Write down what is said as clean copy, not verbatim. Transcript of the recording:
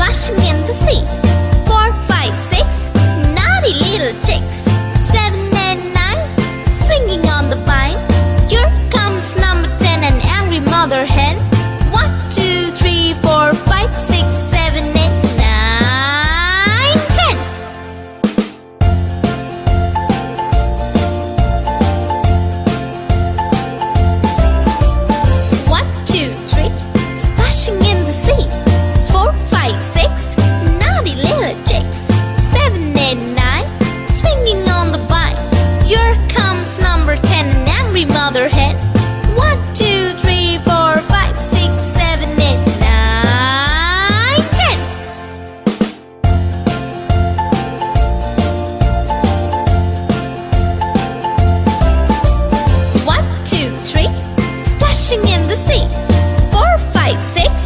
splashing in the sea. 4, 5, 6, naughty little chicks. 7 and 9, swinging on the vine. Here comes number 10, an angry mother hen. 1, 2, 3, 4, 5, 6, 7, 8, 9, 10. 1, 2, 3, splashing in the sea. 4, 5, 6, naughty little chicks. 7, 8, 9, swinging on the vine. Here comes number 10, an angry mother hen. 1, 2, 3, 4, 5, 6, 7, 8, 9, 10. 1, 2, 3, splashing in the sea. 4, 5, 6,